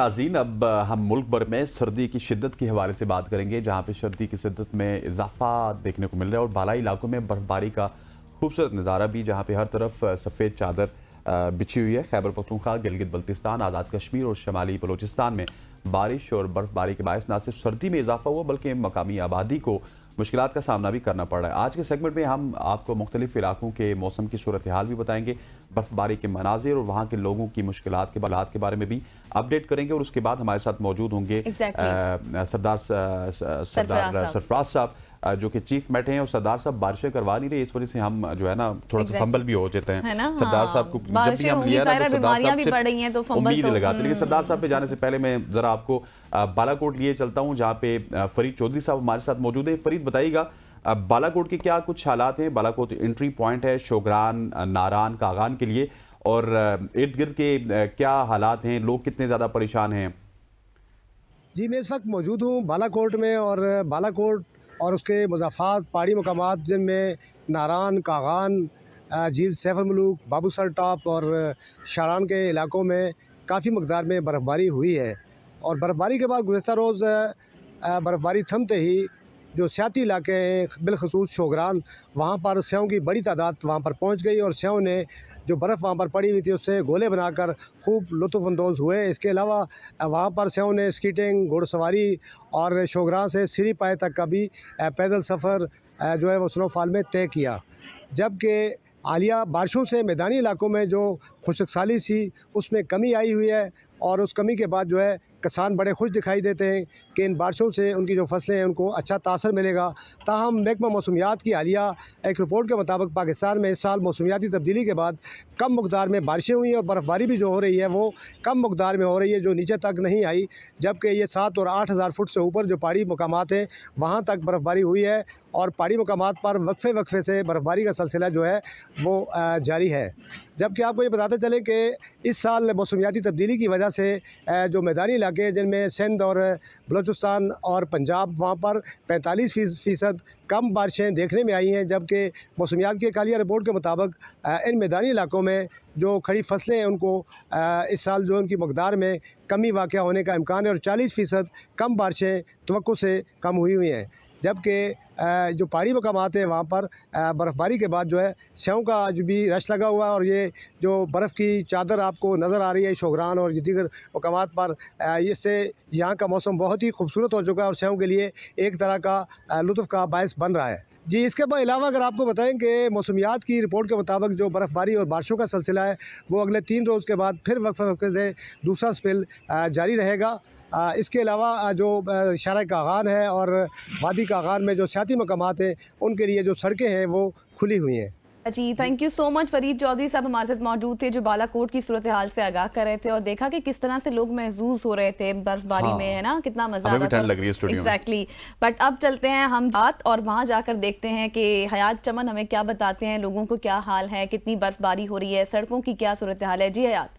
नाज़रीन, अब हम मुल्क भर में सर्दी की शिद्दत के हवाले से बात करेंगे, जहाँ पे सर्दी की शिद्दत में इजाफा देखने को मिल रहा है और बालाई इलाकों में बर्फबारी का खूबसूरत नज़ारा भी, जहाँ पे हर तरफ सफ़ेद चादर बिछी हुई है। खैबर पख्तूनख्वा, गिलगित बल्तिस्तान, आज़ाद कश्मीर और शमाली बलोचिस्तान में बारिश और बर्फबारी के बायस न सिर्फ सर्दी में इजाफा हुआ बल्कि मकामी आबादी को मुश्किलात का सामना भी करना पड़ रहा है। आज के सेगमेंट में हम आपको मुख्तलिफ इलाकों के मौसम की सूरत हाल भी बताएंगे, बर्फबारी के मनाजिर और वहाँ के लोगों की मुश्किलात के हालात के बारे में भी अपडेट करेंगे। और उसके बाद हमारे साथ मौजूद होंगे सरदार सरफराज साहब, जो कि चीफ मेट हैं। और सरदार साहब बारिशें करवा नहीं रहे, इस वजह से हम जो है ना थोड़ा सा फंबल भी हो जाते हैं। सरदार साहब को जब भी हम लिया ना तो सरदार साहब तो उम्मीद लगाते हैं। लेकिन सरदार साहब पे जाने से पहले मैं जरा आपको बालाकोट लिए चलता हूँ, जहाँ पे फरीद चौधरी साहब हमारे साथ मौजूद हैं। फरीद, बताइएगा बालाकोट के क्या कुछ हालात हैं? बालाकोट एंट्री पॉइंट है शोगरान, नारान, कागान के लिए, और इर्द गिर्द के क्या हालात हैं? लोग कितने ज़्यादा परेशान हैं? जी, मैं इस वक्त मौजूद हूँ बालाकोट में, और बालाकोट और उसके मुज़ाफ़ात पहाड़ी मकामात जिनमें नारान, कागान, झील सैफुल-मुलूक, बाबूसर टॉप और शारान के इलाकों में काफ़ी मकदार में बर्फ़बारी हुई है। और बर्फ़बारी के बाद गुज़श्ता रोज़ बर्फ़बारी थमते ही जो सियाती इलाके हैं, बिलखसूस शोगरान, वहाँ पर स्यों की बड़ी तादाद वहाँ पर पहुँच गई और स्यों ने जो बर्फ़ वहाँ पर पड़ी हुई थी उससे गोले बनाकर खूब लुत्फ़अंदोज़ हुए। इसके अलावा वहाँ पर स्यों ने स्कीटिंग, घुड़सवारी और शोगरान से सिरी पाए तक का भी पैदल सफ़र जो है वो स्नोफॉल में तय किया। जबकि हालिया बारिशों से मैदानी इलाकों में जो खुशकसाली सी उसमें कमी आई हुई है, और उस कमी के बाद जो है किसान बड़े खुश दिखाई देते हैं कि इन बारिशों से उनकी जो फसलें हैं उनको अच्छा तासर मिलेगा। ताहम महकमा मौसमियात की हालिया एक रिपोर्ट के मुताबिक पाकिस्तान में इस साल मौसमियाती तब्दीली के बाद कम मकदार में बारिशें हुई हैं और बर्फ़बारी भी जो हो रही है वो कम मकदार में हो रही है, जो नीचे तक नहीं आई। जबकि ये 7 और 8 हज़ार फुट से ऊपर जो पहाड़ी मकामात हैं वहाँ तक बर्फ़बारी हुई है, और पहाड़ी मकामात पर वक्फे से बर्फ़बारी का सिलसिला जो है वो जारी है। जबकि आपको ये बताते चले कि इस साल मौसमियाती तब्दीली की वजह से जो मैदानी इलाके हैं जिनमें सिंध और बलूचिस्तान और पंजाब, वहाँ पर 45% कम बारिशें देखने में आई हैं। जबकि मौसमियात की एक हालिया रिपोर्ट के मुताबिक इन मैदानी इलाकों में जो खड़ी फसलें हैं उनको इस साल जो उनकी मकदार में कमी वाक़या होने का इम्कान है, और 40% कम बारिशें तवक्को से कम हुई हैं। जबकि जो पहाड़ी मकामात हैं वहाँ पर बर्फ़बारी के बाद जो है स्यों का आज भी रश लगा हुआ है, और ये जो बर्फ़ की चादर आपको नज़र आ रही है शोगरान और दीगर मकामात पर, इससे यहाँ का मौसम बहुत ही खूबसूरत हो चुका है और स्यों के लिए एक तरह का लुत्फ़ का बायस बन रहा है। जी, इसके अलावा अगर आपको बताएं कि मौसमियात की रिपोर्ट के मुताबिक जो बर्फ़बारी और बारिशों का सिलसिला है वो अगले 3 रोज़ के बाद फिर वक्फे से दूसरा स्पेल जारी रहेगा। इसके अलावा जो शारा कागान है और वादी कागान में जो सियाती मकामात हैं उनके लिए जो सड़कें हैं वो खुली हुई हैं। जी, thank you so much. Farid Chaudhary साहब हमारे साथ मौजूद थे, जो बालाकोट की सूरत हाल से आगाह कर रहे थे और देखा कि किस तरह से लोग महसूस हो रहे थे बर्फबारी में, है ना, कितना मजा आ रहा था। लग रही है स्टूडियो में। एग्जैक्टली। बट अब चलते हैं हम बात, और वहाँ जाकर देखते हैं कि हयात चमन हमें क्या बताते हैं, लोगों को क्या हाल है, कितनी बर्फबारी हो रही है, सड़कों की क्या सूरत हाल है। जी हयात।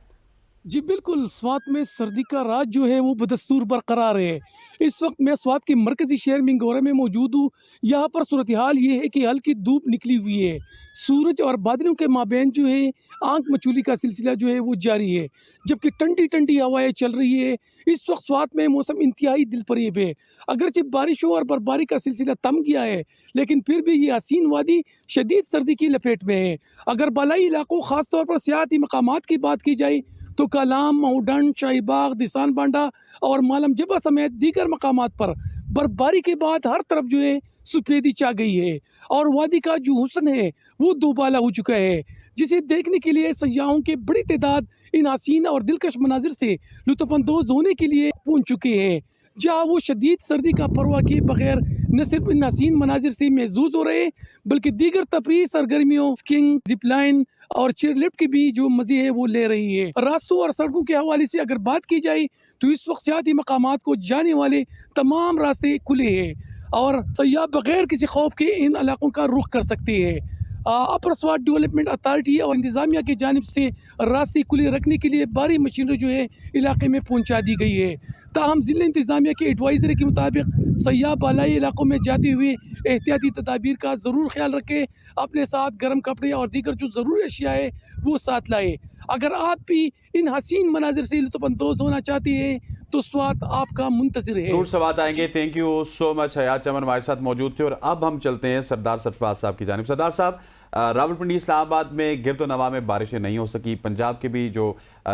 जी बिल्कुल, स्वात में सर्दी का राज जो है वो बदस्तूर बरकरार है। इस वक्त मैं स्वात के मरकजी शहर मिंगोरा में मौजूद हूँ। यहाँ पर सूरत हाल ये है कि हल्की धूप निकली हुई है, सूरज और बादलों के माबैन जो है आंख मचूली का सिलसिला जो है वो जारी है, जबकि ठंडी ठंडी हवाएं चल रही है। इस वक्त स्वात में मौसम इंतहाई दिलफरेब है। अगरचे बारिशों और बर्फबारी का सिलसिला थम गया है, लेकिन फिर भी ये हसीन वादी शदीद सर्दी की लपेट में है। अगर बालाई इलाकों ख़ासतौर पर सियाती मकामात की बात की जाए तो कलाम, माउडन, शाहीबाग, दिसान बांडा और मालम जबा समेत दीगर मकामात पर बर्फबारी के बाद हर तरफ जो है सफ़ेदी छा गई है, और वादी का जो हुस्न है वो दोबाला हो चुका है, जिसे देखने के लिए सयाहों की बड़ी तादाद इन हसीन और दिलकश मनाजिर से लुत्फ़अंदोज़ होने के लिए पहुँच चुके हैं, जहाँ वो शदीद सर्दी का परवाह किए बगैर न सिर्फ इन हसीन मनाजिर से महसूस हो रहे बल्कि दीगर तफरीही सरगर्मियों, स्किंग, जिपलाइन और चेयरलिफ्ट की भी जो मज़े है वो ले रही है। रास्तों और सड़कों के हवाले से अगर बात की जाए तो इस वक्त सियाती मकामात को जाने वाले तमाम रास्ते खुले हैं और सयाह बगैर किसी खौफ के इन इलाकों का रुख कर सकते हैं। अपर स्वात डेवलपमेंट अथॉरिटी और इंतज़ामिया की जानिब से रास्ते खुले रखने के लिए भारी मशीनरी जो है इलाके में पहुंचा दी गई है। ताहम ज़िला इंतज़ामिया के एडवाइज़री के मुताबिक सयाह बालाई इलाकों में जाते हुए एहतियाती तदाबीर का ज़रूर ख्याल रखें, अपने साथ गर्म कपड़े और दीगर जो ज़रूरी अशिया है वो साथ लाए। अगर आप भी इन हसीन मनाजिर से लुत्फ़अंदोज़ होना चाहते हैं तो स्वात आपका मुंतजिर है। जरूर सवाल आएंगे। Thank you so much. Hayat Chaman हमारे साथ मौजूद थे। और अब हम चलते हैं सरदार सरफराज साहब की जानिब। सरदार साहब, रावलपिंडी इस्लामाबाद में गिरदो नवा में बारिशें नहीं हो सकी। पंजाब के भी जो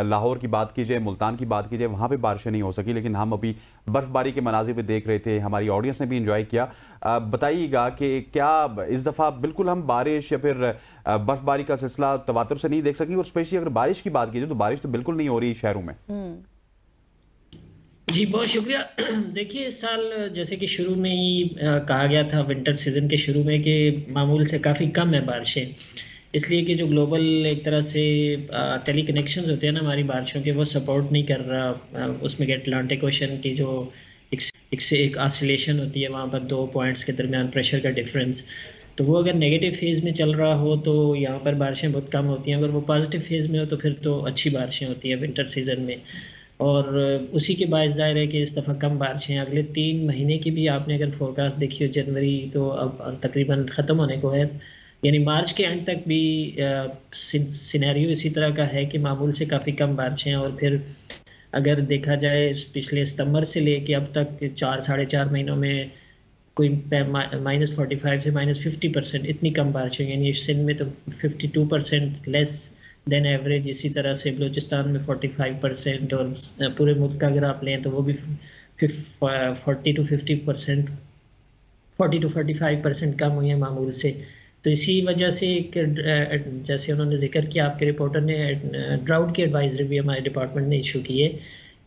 लाहौर की बात कीजिए, मुल्तान की बात कीजिए, वहाँ पे बारिशें नहीं हो सकी। लेकिन हम अभी बर्फ़बारी के मनाजिर पे देख रहे थे, हमारी ऑडियंस ने भी इंजॉय किया। बताइएगा कि क्या इस दफ़ा बिल्कुल हम बारिश या फिर बर्फ़बारी का सिलसिला तवातुर से नहीं देख सकेंगे? और स्पेशली अगर बारिश की बात कीजिए तो बारिश तो बिल्कुल नहीं हो रही शहरों में। जी बहुत शुक्रिया। देखिए इस साल जैसे कि शुरू में ही कहा गया था विंटर सीजन के शुरू में कि मामूल से काफ़ी कम है बारिशें, इसलिए कि जो ग्लोबल एक तरह से टेली कनेक्शंस होते हैं ना हमारी बारिशों के, वो सपोर्ट नहीं कर रहा। उसमें अटलांटिक ओशन की जो एक ऑसिलेशन होती है, वहाँ पर 2 पॉइंट्स के दरमियान प्रेशर का डिफरेंस, तो वो अगर नेगेटिव फेज़ में चल रहा हो तो यहाँ पर बारिशें बहुत कम होती हैं। अगर वो पॉजिटिव फेज़ में हो तो फिर तो अच्छी बारिशें होती हैं विंटर सीज़न में। और उसी के बायस ज़ाहिर है कि इस दफ़ा कम बारिशें हैं। अगले 3 महीने की भी आपने अगर फोरकास्ट देखी हो, जनवरी तो अब तकरीबन ख़त्म होने को है, यानी मार्च के एंड तक भी सिनेरियो इसी तरह का है कि मामूल से काफ़ी कम बारिशें हैं। और फिर अगर देखा जाए पिछले सितंबर से लेके अब तक 4 साढ़े 4 महीनों में कोई -45 से -50% इतनी कम बारिशें, यानी सिंध में तो 52% लेस देन एवरेज। इसी तरह से बलूचिस्तान में 45%, और पूरे मुल्क का अगर आप लें तो वो भी 40 to 50%, 40 to 45% कम हुई है मामूल से। तो इसी वजह से जैसे उन्होंने जिक्र किया आपके रिपोर्टर ने, ड्राउट की एडवाइजरी भी हमारे डिपार्टमेंट ने इशू की है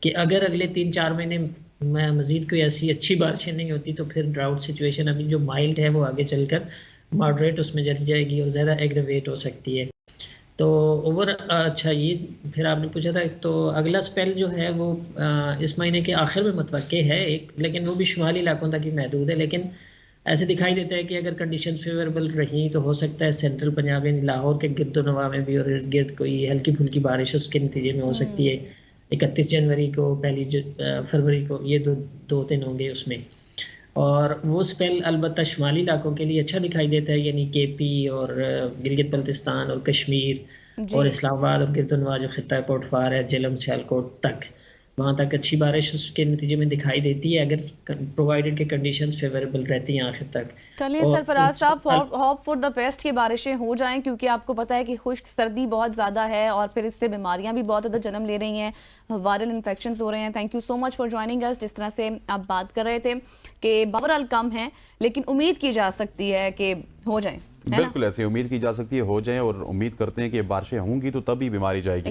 कि अगर अगले 3-4 महीने में मज़ीद कोई ऐसी अच्छी बारिशें नहीं होती तो फिर ड्राउट सिचुएशन अभी जो माइल्ड है वो आगे चलकर मॉडरेट उसमें चली जाएगी और ज़्यादा एग्रेवेट हो सकती है। तो ओवर अच्छा, ये फिर आपने पूछा था, तो अगला स्पेल जो है वो इस महीने के आखिर में मुतवक्के है एक, लेकिन वो भी शुमाली इलाकों तक ही महदूद है। लेकिन ऐसे दिखाई देता है कि अगर कंडीशन फेवरेबल रही तो हो सकता है सेंट्रल पंजाब यानी लाहौर के गिरदो नवा में भी और इर्द गिर्द कोई हल्की फुल्की बारिश उसके नतीजे में हो सकती है। 31 जनवरी को, 1 फरवरी को, ये दो दिन होंगे उसमें। और वो स्पेल अलबत्ता शुमाली इलाकों के लिए अच्छा दिखाई देता है, यानी केपी और गिलगित बल्तिस्तान और कश्मीर और इस्लामाबाद और गिरदनवा जो खित्ता पोटफार है, जेलम सियालकोट तक, वहाँ तक अच्छी बारिश उसके नतीजे में दिखाई देती है अगर प्रोवाइडेड के कंडीशंस फेवरेबल रहती हैं आखिर तक। चलिए सरफराज साहब, होप फॉर द बेस्ट कि बारिशें हो जाएं, क्योंकि आपको पता है कि खुश्क सर्दी बहुत ज़्यादा है और फिर इससे बीमारियां भी बहुत ज़्यादा जन्म ले रही हैं, वायरल इन्फेक्शंस हो रहे हैं। Thank you so much for joining us. जिस तरह से आप बात कर रहे थे कि ओवरऑल कम है लेकिन उम्मीद की जा सकती है कि हो जाए, बिल्कुल ऐसे उम्मीद की जा सकती है हो जाए, और उम्मीद करते हैं कि बारिशें होंगी तो तभी बीमारी जाएगी।